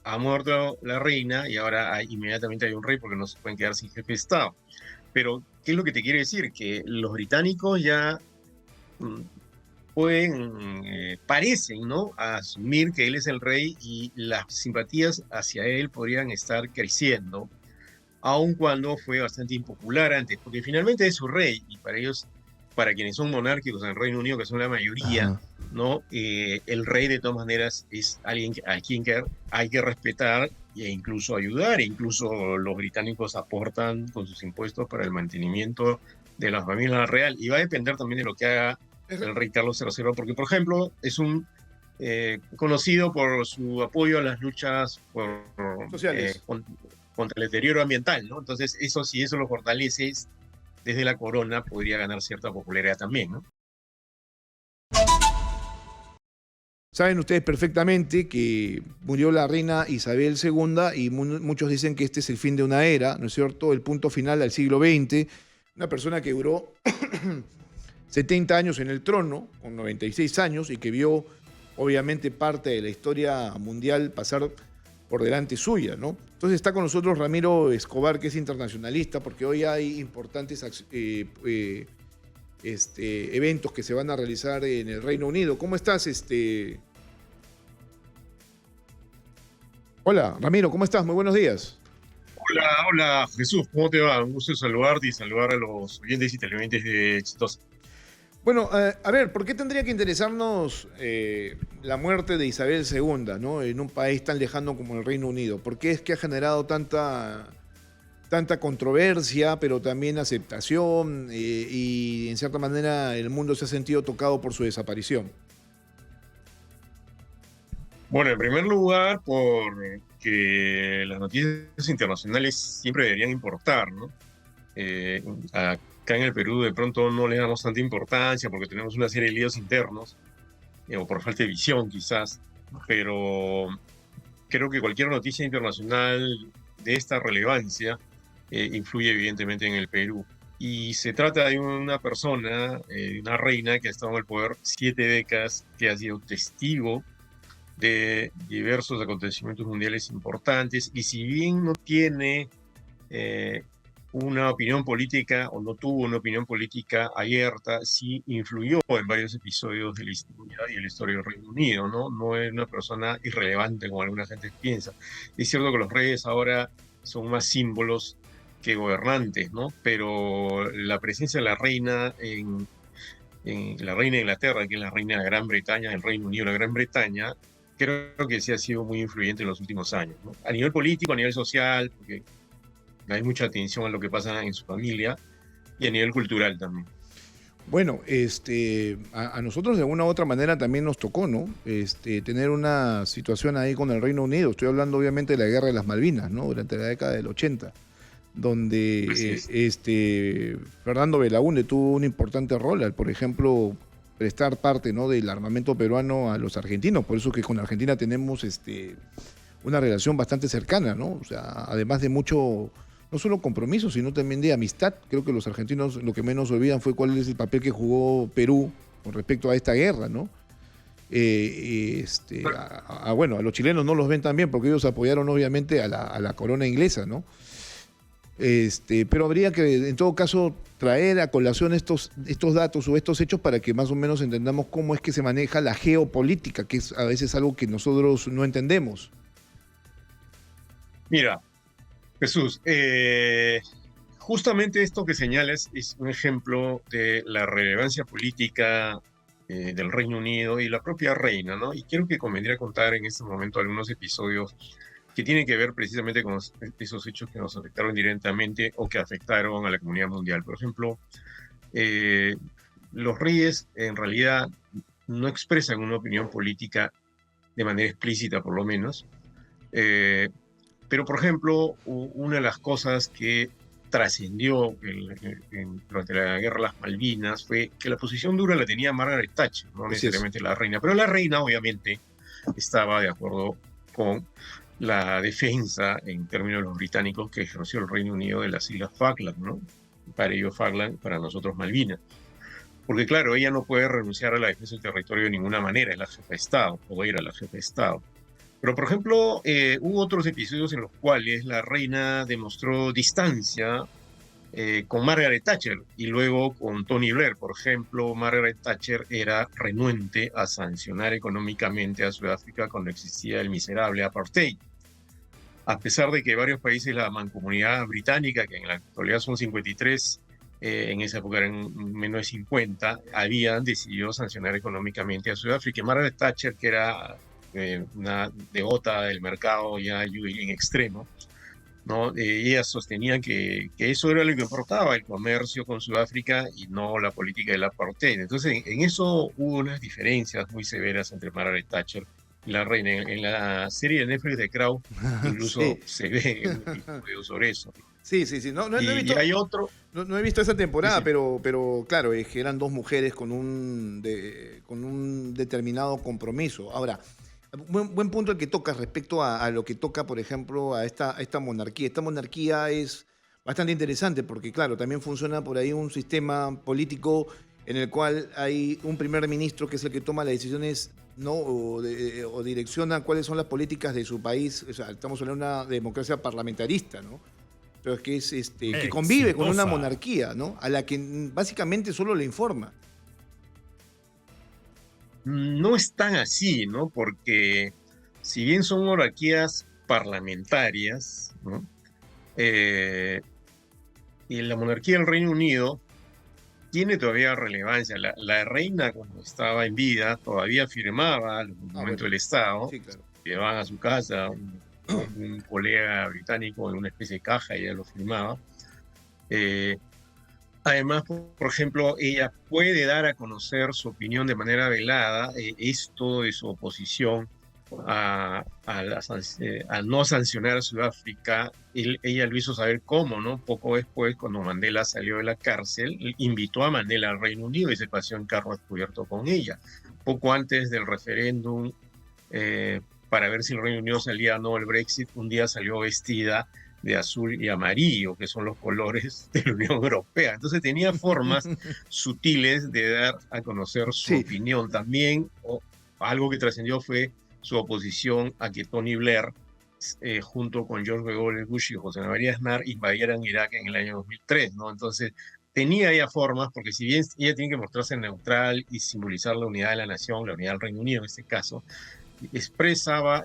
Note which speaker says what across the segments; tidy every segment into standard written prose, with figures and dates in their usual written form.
Speaker 1: ha muerto la reina y ahora inmediatamente hay un rey porque no se pueden quedar sin jefe de Estado. Pero, ¿qué es lo que te quiere decir? Que los británicos ya mm, pueden, parecen, ¿no?, asumir que él es el rey y las simpatías hacia él podrían estar creciendo, aun cuando fue bastante impopular antes, porque finalmente es su rey y para ellos, para quienes son monárquicos en el Reino Unido, que son la mayoría,
Speaker 2: Ajá.
Speaker 1: ¿no? El rey de todas maneras es alguien a quien hay que respetar e incluso ayudar, e incluso los británicos aportan con sus impuestos para el mantenimiento de la familia real, y va a depender también de lo que haga el rey Carlos III, porque por ejemplo es un conocido por su apoyo a las luchas
Speaker 2: Sociales.
Speaker 1: contra el deterioro ambiental, ¿no? Entonces, eso, si eso lo fortalece desde la corona, podría ganar cierta popularidad también, ¿no?
Speaker 2: Saben ustedes perfectamente que murió la reina Isabel II y muchos dicen que este es el fin de una era, ¿no es cierto? El punto final al siglo XX. Una persona que duró 70 años en el trono, con 96 años, y que vio obviamente parte de la historia mundial pasar por delante suya, ¿no? Entonces está con nosotros Ramiro Escobar, que es internacionalista, porque hoy hay importantes eventos que se van a realizar en el Reino Unido. ¿Cómo estás? Hola, Ramiro, ¿cómo estás? Muy buenos días.
Speaker 1: Hola, hola Jesús, ¿cómo te va? Un gusto saludarte y saludar a los oyentes y televidentes de Exitosa.
Speaker 2: Bueno, a ver, ¿por qué tendría que interesarnos la muerte de Isabel II, ¿no? En un país tan lejano como el Reino Unido? ¿Por qué es que ha generado tanta controversia, pero también aceptación y en cierta manera el mundo se ha sentido tocado por su desaparición?
Speaker 1: Bueno, en primer lugar, porque las noticias internacionales siempre deberían importar, ¿no? Acá en el Perú de pronto no le damos tanta importancia porque tenemos una serie de líos internos, o por falta de visión quizás, pero creo que cualquier noticia internacional de esta relevancia influye evidentemente en el Perú. Y se trata de una persona, una reina que ha estado en el poder 7 décadas, que ha sido testigo de diversos acontecimientos mundiales importantes, y si bien no tiene eh, una opinión política o no tuvo una opinión política abierta, sí influyó en varios episodios de la historia y de la historia del Reino Unido, ¿no? No es una persona irrelevante como alguna gente piensa. Es cierto que los reyes ahora son más símbolos que gobernantes, ¿no? Pero la presencia de la reina de Inglaterra, que es la reina de Gran Bretaña, del Reino Unido, la Gran Bretaña, creo que sí ha sido muy influyente en los últimos años, ¿no? A nivel político, a nivel social, porque hay mucha atención a lo que pasa en su familia, y a nivel cultural también.
Speaker 2: Bueno, a nosotros de alguna u otra manera también nos tocó, ¿no? Tener una situación ahí con el Reino Unido. Estoy hablando obviamente de la Guerra de las Malvinas, ¿no? Durante la década del 80,
Speaker 1: Así
Speaker 2: donde
Speaker 1: es.
Speaker 2: Fernando Belaúnde tuvo un importante rol al, por ejemplo, prestar parte, ¿no?, del armamento peruano a los argentinos. Por eso que con Argentina tenemos una relación bastante cercana, ¿no? O sea, además de mucho, no solo compromiso, sino también de amistad. Creo que los argentinos lo que menos olvidan fue cuál es el papel que jugó Perú con respecto a esta guerra, ¿no? Bueno, a los chilenos no los ven tan bien porque ellos apoyaron obviamente a la corona inglesa, ¿no? Pero habría que, en todo caso, traer a colación estos datos o estos hechos para que más o menos entendamos cómo es que se maneja la geopolítica, que es a veces algo que nosotros no entendemos.
Speaker 1: Mira, Jesús, justamente esto que señalas es un ejemplo de la relevancia política del Reino Unido y la propia reina, ¿no? Y creo que convendría contar en este momento algunos episodios que tienen que ver precisamente con esos hechos que nos afectaron directamente o que afectaron a la comunidad mundial. Por ejemplo, eh, los reyes en realidad no expresan una opinión política de manera explícita, por lo menos. Eh, pero, por ejemplo, una de las cosas que trascendió durante la Guerra de las Malvinas fue que la posición dura la tenía Margaret Thatcher, no
Speaker 2: Así es.
Speaker 1: necesariamente la reina. Pero la reina, obviamente, estaba de acuerdo con la defensa en términos de los británicos que ejerció el Reino Unido de las Islas Falkland, ¿no? Para ellos Falkland, para nosotros Malvinas. Porque claro, ella no puede renunciar a la defensa del territorio de ninguna manera, es la jefa de Estado, o era la jefa de Estado. Pero, por ejemplo, hubo otros episodios en los cuales la reina demostró distancia con Margaret Thatcher y luego con Tony Blair. Por ejemplo, Margaret Thatcher era renuente a sancionar económicamente a Sudáfrica cuando existía el miserable apartheid. A pesar de que varios países, la mancomunidad británica, que en la actualidad son 53, en esa época eran menos de 50, habían decidido sancionar económicamente a Sudáfrica. Margaret Thatcher, que era una devota del mercado ya en extremo, ¿no? Ellas sostenían que eso era lo que importaba, el comercio con Sudáfrica y no la política del apartheid. Entonces, en eso hubo unas diferencias muy severas entre Margaret Thatcher y la reina. En la serie de Netflix de Crown incluso
Speaker 2: Sí.
Speaker 1: se ve un episodio sobre eso.
Speaker 2: Sí, sí, sí. No he
Speaker 1: Y
Speaker 2: visto,
Speaker 1: hay otro,
Speaker 2: no he visto esa temporada,
Speaker 1: sí,
Speaker 2: pero claro, es que eran dos mujeres con un determinado compromiso. Ahora, buen punto el que tocas respecto a lo que toca, por ejemplo, a esta monarquía. Esta monarquía es bastante interesante porque, claro, también funciona por ahí un sistema político en el cual hay un primer ministro que es el que toma las decisiones, ¿no? O direcciona cuáles son las políticas de su país. O sea, estamos hablando de una democracia parlamentarista, ¿no? Pero es que es que convive con una
Speaker 3: Exitosa.
Speaker 2: monarquía, ¿no? A la que básicamente solo le informa.
Speaker 1: no es tan así, ¿no? Porque si bien son monarquías parlamentarias, ¿no? Y la monarquía del Reino Unido tiene todavía relevancia. La reina, cuando estaba en vida, todavía firmaba los
Speaker 2: Ah,
Speaker 1: documentos
Speaker 2: bueno,
Speaker 1: del Estado,
Speaker 2: sí, claro.
Speaker 1: llevaban a su casa un colega británico en una especie de caja y ella lo firmaba. Eh, Además, por ejemplo, ella puede dar a conocer su opinión de manera velada, esto de su oposición a no sancionar a Sudáfrica. Ella lo hizo saber cómo, ¿no? Poco después, cuando Mandela salió de la cárcel, invitó a Mandela al Reino Unido y se paseó en carro descubierto con ella. Poco antes del referéndum, para ver si el Reino Unido salía o no del Brexit, un día salió vestida de azul y amarillo, que son los colores de la Unión Europea. Entonces tenía formas sutiles de dar a conocer su
Speaker 2: Sí.
Speaker 1: opinión. También algo que trascendió fue su oposición a que Tony Blair, junto con George W. Bush y José María Aznar, invadieran Irak en el año 2003, ¿no? Entonces tenía ya formas, porque si bien ella tiene que mostrarse neutral y simbolizar la unidad de la nación, la unidad del Reino Unido en este caso,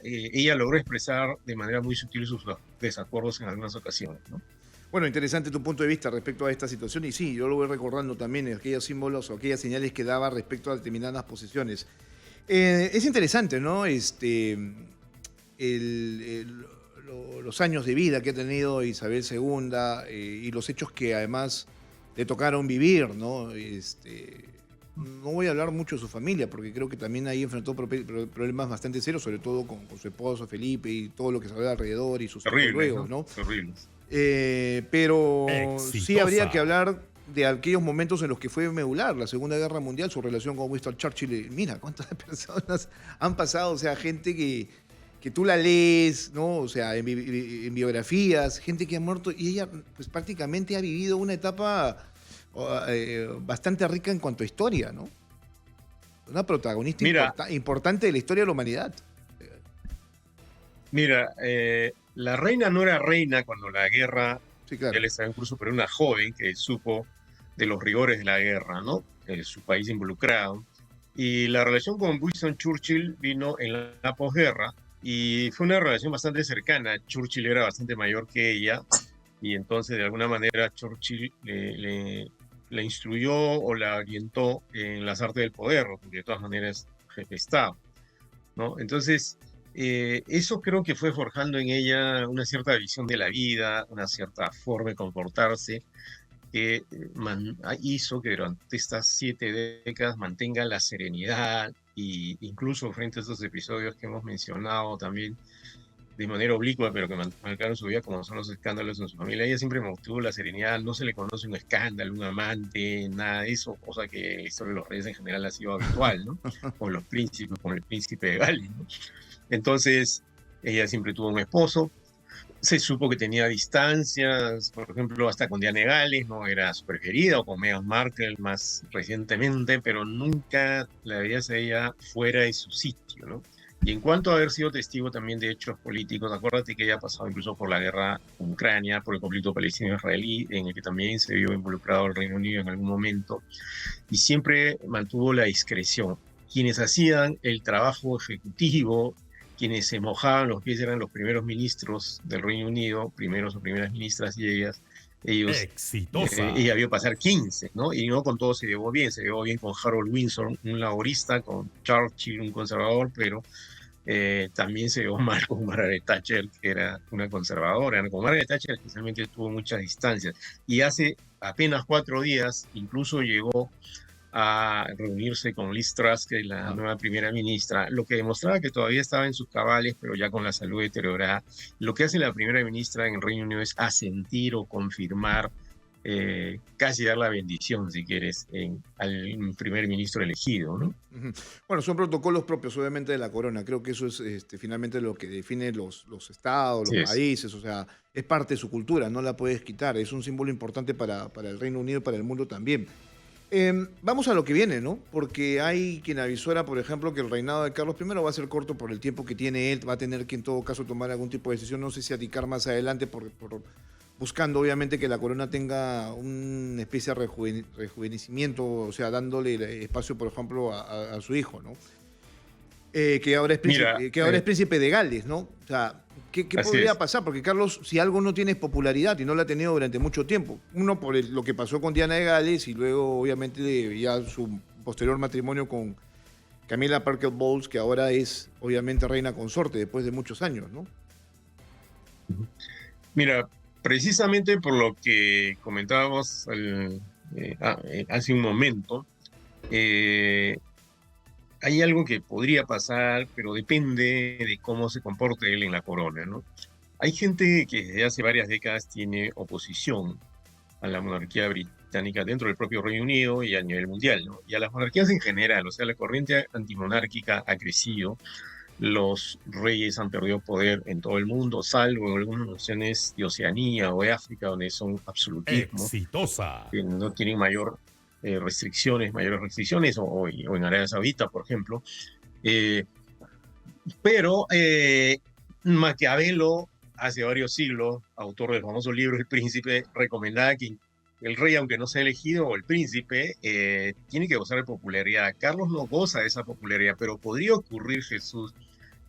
Speaker 1: ella logró expresar de manera muy sutil sus desacuerdos en algunas ocasiones, ¿no?
Speaker 2: Bueno, interesante tu punto de vista respecto a esta situación. Y sí, yo lo voy recordando también, aquellos símbolos o aquellas señales que daba respecto a determinadas posiciones. Es interesante, ¿no? Los años de vida que ha tenido Isabel II y los hechos que además le tocaron vivir, ¿no? No voy a hablar mucho de su familia, porque creo que también ahí enfrentó problemas bastante serios, sobre todo con su esposo Felipe y todo lo que se ve alrededor y sus hijos
Speaker 1: Terribles,
Speaker 2: luego, ¿no?
Speaker 1: Terribles.
Speaker 2: Pero sí
Speaker 3: Exitosa.
Speaker 2: habría que hablar de aquellos momentos en los que fue medular la Segunda Guerra Mundial, su relación con Winston Churchill. Mira, cuántas personas han pasado, o sea, gente que tú la lees, ¿no? O sea, en biografías, gente que ha muerto y ella pues prácticamente ha vivido una etapa bastante rica en cuanto a historia, ¿no? Una protagonista
Speaker 1: Mira,
Speaker 2: importante de la historia de la humanidad.
Speaker 1: Mira, la reina no era reina cuando la guerra
Speaker 2: Sí, claro.
Speaker 1: ya le estaba en curso, pero una joven que supo de los rigores de la guerra, ¿no? Su país involucrado. Y la relación con Winston Churchill vino en la posguerra y fue una relación bastante cercana. Churchill era bastante mayor que ella y entonces de alguna manera Churchill le instruyó o la orientó en las artes del poder, porque de todas maneras jefe de Estado, ¿no? Entonces, eso creo que fue forjando en ella una cierta visión de la vida, una cierta forma de comportarse, que hizo que durante estas 7 décadas mantenga la serenidad y incluso frente a estos episodios que hemos mencionado también de manera oblicua, pero que marcaron su vida, como son los escándalos en su familia. Ella siempre mantuvo la serenidad, no se le conoce un escándalo, un amante, nada de eso, cosa que en la historia de los reyes en general ha sido habitual, ¿no? Con los príncipes, con el príncipe de Gales, ¿no? Entonces, ella siempre tuvo un esposo. Se supo que tenía distancias, por ejemplo, hasta con Diana de Gales, ¿no? Era su preferida, o con Meghan Markle más recientemente, pero nunca la veías a ella fuera de su sitio, ¿no? Y en cuanto a haber sido testigo también de hechos políticos, acuérdate que ella ha pasado incluso por la guerra en Ucrania, por el conflicto palestino-israelí, en el que también se vio involucrado el Reino Unido en algún momento, y siempre mantuvo la discreción. Quienes hacían el trabajo ejecutivo, quienes se mojaban los pies eran los primeros ministros del Reino Unido, primeros o primeras ministras, y ella vio pasar 15, ¿no? Y no con todos se llevó bien, se llevó bien con Harold Windsor, un laborista, con Churchill, un conservador, pero también se llevó mal con Margaret Thatcher, que era una conservadora. Con Margaret Thatcher especialmente tuvo muchas distancias. Y hace apenas 4 días incluso llegó a reunirse con Liz Truss, que es la nueva primera ministra, lo que demostraba que todavía estaba en sus cabales, pero ya con la salud deteriorada. Lo que hace la primera ministra en el Reino Unido es asentir o confirmar, casi dar la bendición, si quieres, al primer ministro elegido, ¿no?
Speaker 2: Bueno, son protocolos propios, obviamente, de la corona. Creo que eso es finalmente lo que define los estados, los países, o sea, es parte de su cultura, no la puedes quitar. Es un símbolo importante para el Reino Unido y para el mundo también. Vamos a lo que viene, ¿no? Porque hay quien avisora, por ejemplo, que el reinado de Carlos I va a ser corto por el tiempo que tiene él, va a tener que en todo caso tomar algún tipo de decisión, no sé si abdicar más adelante, buscando obviamente que la corona tenga una especie de rejuvenecimiento, o sea, dándole espacio, por ejemplo, a su hijo, ¿no? Que ahora es príncipe de Gales, ¿no? O sea, ¿qué podría pasar? Porque Carlos, si algo no tiene popularidad y no la ha tenido durante mucho tiempo, uno por lo que pasó con Diana de Gales y luego obviamente ya su posterior matrimonio con Camilla Parker Bowles, que ahora es obviamente reina consorte después de muchos años, ¿no?
Speaker 1: Mira, precisamente por lo que comentábamos hace un momento, hay algo que podría pasar, pero depende de cómo se comporte él en la corona, ¿no? Hay gente que desde hace varias décadas tiene oposición a la monarquía británica dentro del propio Reino Unido y a nivel mundial, ¿no? Y a las monarquías en general, o sea, la corriente antimonárquica ha crecido, los reyes han perdido poder en todo el mundo, salvo en algunas naciones de Oceanía o de África, donde son absolutismo, que no tienen mayores restricciones, o en Arabia Saudita, por ejemplo. Pero Maquiavelo, hace varios siglos, autor del famoso libro El Príncipe, recomendaba que el rey, aunque no sea elegido, o el príncipe, tiene que gozar de popularidad. Carlos no goza de esa popularidad, pero podría ocurrir, Jesús,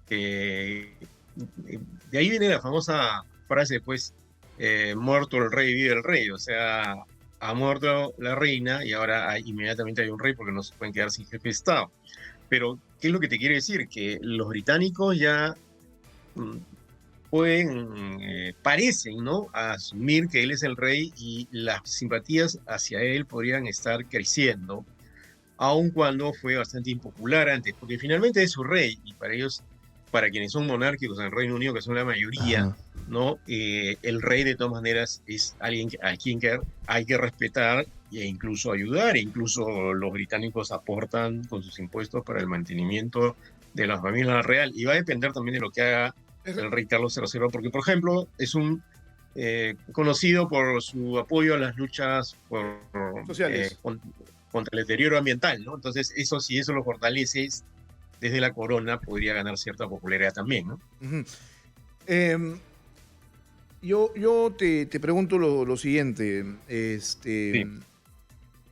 Speaker 1: de ahí viene la famosa frase, pues, muerto el rey, vive el rey. O sea, ha muerto la reina y ahora inmediatamente hay un rey porque no se pueden quedar sin jefe de Estado. Pero, ¿qué es lo que te quiere decir? Que los británicos ya parecen, ¿no?, asumir que él es el rey y las simpatías hacia él podrían estar creciendo, aun cuando fue bastante impopular antes, porque finalmente es su rey y para ellos, para quienes son monárquicos en el Reino Unido, que son la mayoría, ¿no? El rey de todas maneras es alguien a quien hay que respetar e incluso ayudar. Incluso los británicos aportan con sus impuestos para el mantenimiento de la familia real, y va a depender también de lo que haga el rey Carlos III, porque, por ejemplo, es un conocido por su apoyo a las luchas sociales, contra el deterioro ambiental, ¿no? Entonces, si eso lo fortalece desde la corona, podría ganar cierta popularidad también, ¿no?
Speaker 2: Yo te pregunto lo siguiente,
Speaker 1: sí.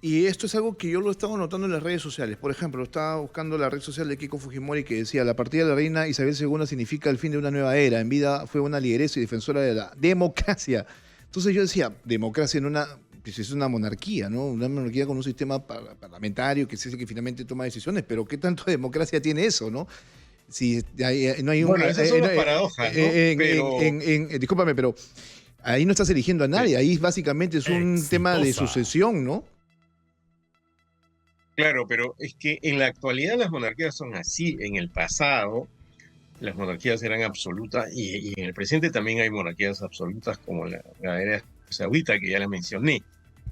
Speaker 2: Y esto es algo que yo lo estaba notando en las redes sociales. Por ejemplo, estaba buscando la red social de Keiko Fujimori que decía: la partida de la reina Isabel II significa el fin de una nueva era. En vida fue una lideresa y defensora de la democracia. Entonces yo decía, democracia en pues es una monarquía, ¿no? Una monarquía con un sistema parlamentario que es ese que finalmente toma decisiones, pero ¿qué tanto de democracia tiene eso, no? Si no hay
Speaker 1: bueno, esas son las paradojas, ¿no?
Speaker 2: Discúlpame, pero ahí no estás eligiendo a nadie, ahí básicamente es un tema de sucesión, ¿no?
Speaker 1: Claro, pero es que en la actualidad las monarquías son así. En el pasado las monarquías eran absolutas y en el presente también hay monarquías absolutas como la era saudita, que ya la mencioné.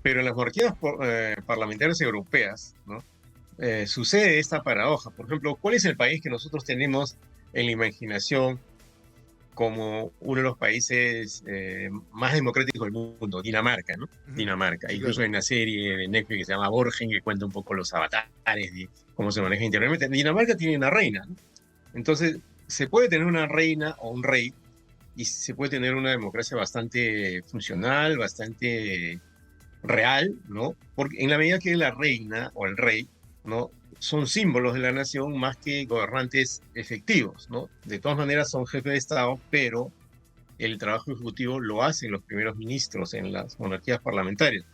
Speaker 1: Pero en las monarquías parlamentarias europeas, ¿no?, sucede esta paradoja. Por ejemplo, ¿cuál es el país que nosotros tenemos en la imaginación como uno de los países más democráticos del mundo? Dinamarca, ¿no? Dinamarca. Incluso hay una serie de Netflix que se llama Borgen, que cuenta un poco los avatares de cómo se maneja internamente. Dinamarca tiene una reina, ¿no? Entonces, se puede tener una reina o un rey y se puede tener una democracia bastante funcional, bastante real, ¿no? Porque en la medida que la reina o el rey, ¿no? Son símbolos de la nación más que gobernantes efectivos, ¿no? De todas maneras son jefes de Estado, pero el trabajo ejecutivo lo hacen los primeros ministros en las monarquías parlamentarias,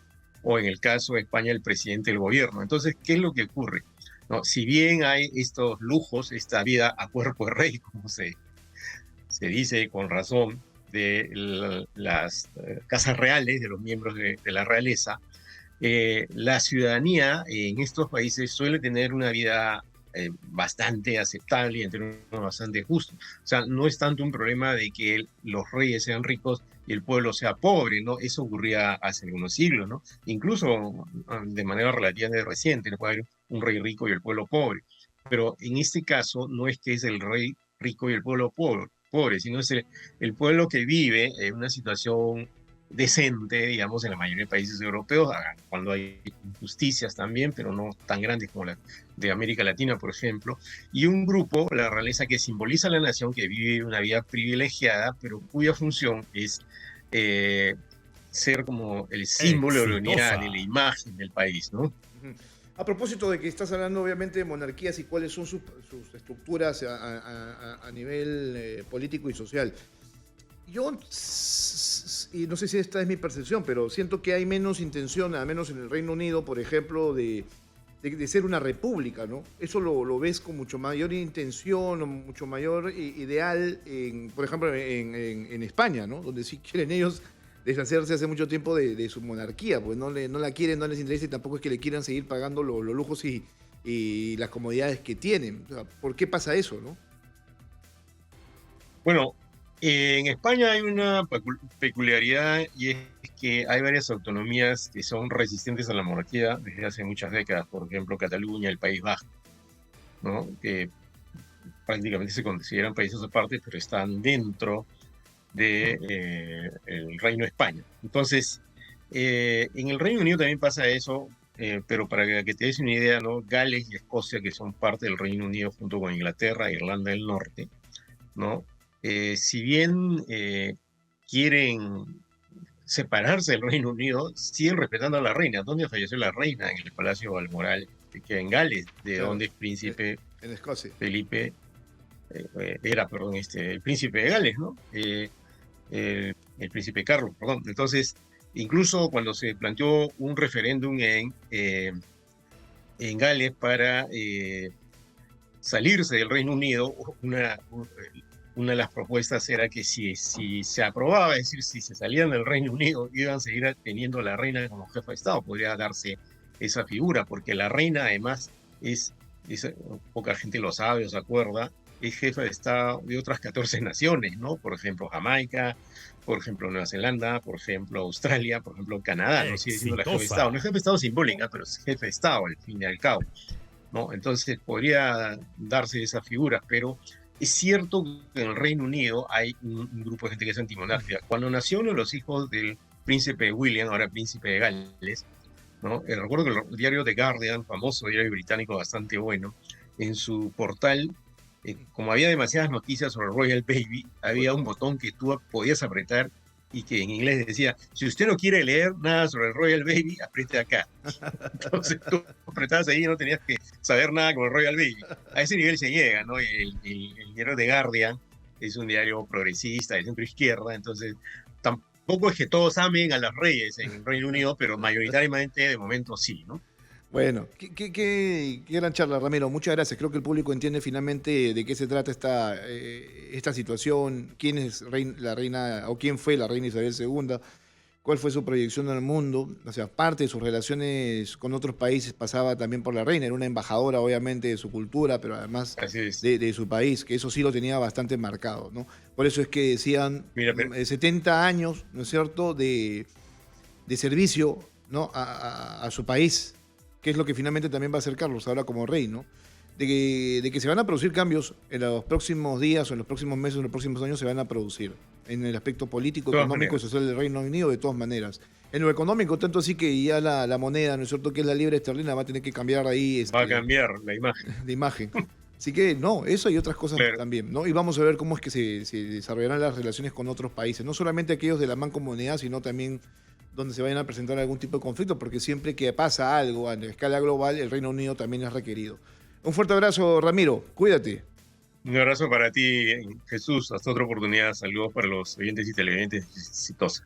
Speaker 1: o en el caso de España, el presidente del gobierno. Entonces, ¿qué es lo que ocurre? ¿No? Si bien hay estos lujos, esta vida a cuerpo de rey, como se dice con razón, de las casas reales, de los miembros de la realeza, la ciudadanía en estos países suele tener una vida bastante aceptable y en términos bastante justos. O sea, no es tanto un problema de que los reyes sean ricos y el pueblo sea pobre, ¿no? Eso ocurría hace algunos siglos, ¿no? Incluso de manera relativamente reciente, ¿no? Puede haber un rey rico y el pueblo pobre. Pero en este caso no es que es el rey rico y el pueblo pobre, sino es el pueblo que vive en una situación decente, digamos, en la mayoría de países europeos, cuando hay injusticias también, pero no tan grandes como la de América Latina, por ejemplo, y un grupo, la realeza, que simboliza a la nación, que vive una vida privilegiada, pero cuya función es ser como el símbolo de la unidad, de la imagen del país, ¿no?
Speaker 2: A propósito de que estás hablando obviamente de monarquías y cuáles son sus estructuras a nivel político y social. Yo, y no sé si esta es mi percepción, pero siento que hay menos intención, al menos en el Reino Unido, por ejemplo, de ser una república, ¿no? Eso lo ves con mucho mayor intención o mucho mayor ideal, por ejemplo, en España, ¿no? Donde sí quieren ellos deshacerse hace mucho tiempo de su monarquía, pues no la quieren, no les interesa y tampoco es que le quieran seguir pagando los lujos y las comodidades que tienen. O sea, ¿por qué pasa eso, no?
Speaker 1: Bueno, en España hay una peculiaridad y es que hay varias autonomías que son resistentes a la monarquía desde hace muchas décadas. Por ejemplo, Cataluña, el País Vasco, ¿no? Que prácticamente se consideran países aparte, pero están dentro del Reino de España. Entonces, en el Reino Unido también pasa eso, pero para que te des una idea, ¿no? Gales y Escocia, que son parte del Reino Unido junto con Inglaterra e Irlanda del Norte, ¿no? Si bien quieren separarse del Reino Unido, siguen respetando a la reina. ¿Dónde falleció la reina? En el Palacio Balmoral, que queda en Gales, de
Speaker 2: Claro,
Speaker 1: donde es príncipe
Speaker 2: en Escocia.
Speaker 1: Felipe, perdón, el príncipe de Gales, ¿no? El príncipe Carlos, perdón. Entonces, incluso cuando se planteó un referéndum en Gales para salirse del Reino Unido, una de las propuestas era que si se aprobaba, es decir, si se salían del Reino Unido, iban a seguir teniendo a la reina como jefa de Estado, podría darse esa figura, porque la reina además poca gente lo sabe o se acuerda, es jefa de Estado de otras 14 naciones, ¿no? Por ejemplo, Jamaica, por ejemplo, Nueva Zelanda, por ejemplo, Australia, por ejemplo, Canadá, ¿no? Sigue siendo la jefa de Estado. No es jefe de Estado simbólica, pero es jefe de Estado, al fin y al cabo, ¿no? Entonces podría darse esa figura, pero es cierto que en el Reino Unido hay un grupo de gente que es antimonárquica. Cuando nació uno de los hijos del príncipe William, ahora príncipe de Gales, ¿no? Recuerdo que el diario The Guardian, famoso diario británico bastante bueno, en su portal, como había demasiadas noticias sobre Royal Baby, había un botón que tú podías apretar y que en inglés decía, si usted no quiere leer nada sobre el Royal Baby, apriete acá. Entonces tú apretabas ahí y no tenías que saber nada con el Royal Baby. A ese nivel se llega, ¿no? El diario The Guardian es un diario progresista, de centro izquierda, entonces tampoco es que todos amen a las reyes en el Reino Unido, pero mayoritariamente de momento sí, ¿no?
Speaker 2: Bueno, qué gran charla, Ramiro. Muchas gracias. Creo que el público entiende finalmente de qué se trata esta situación, quién es la reina o quién fue la reina Isabel II, cuál fue su proyección en el mundo. O sea, parte de sus relaciones con otros países pasaba también por la reina. Era una embajadora, obviamente, de su cultura, pero además de su país, que eso sí lo tenía bastante marcado, ¿no? Por eso es que decían 70 años, ¿no es cierto?, de servicio, ¿no?, a su país, que es lo que finalmente también va a hacer Carlos ahora como rey, ¿no? De que se van a producir cambios en los próximos días o en los próximos meses o en los próximos años se van a producir en el aspecto político, económico y social del Reino Unido, de todas maneras. En lo económico, tanto así que ya la moneda, ¿no es cierto?, que es la libra esterlina, va a tener que cambiar ahí.
Speaker 1: Va a cambiar la imagen.
Speaker 2: De imagen. Así que no, eso y otras cosas
Speaker 1: Claro.
Speaker 2: también, ¿no? Y vamos a ver cómo es que se desarrollarán las relaciones con otros países, no solamente aquellos de la mancomunidad, sino también donde se vayan a presentar algún tipo de conflicto, porque siempre que pasa algo a escala global, el Reino Unido también es requerido. Un fuerte abrazo, Ramiro, cuídate.
Speaker 1: Un abrazo para ti, Jesús. Hasta otra oportunidad. Saludos para los oyentes y televidentes exitosos.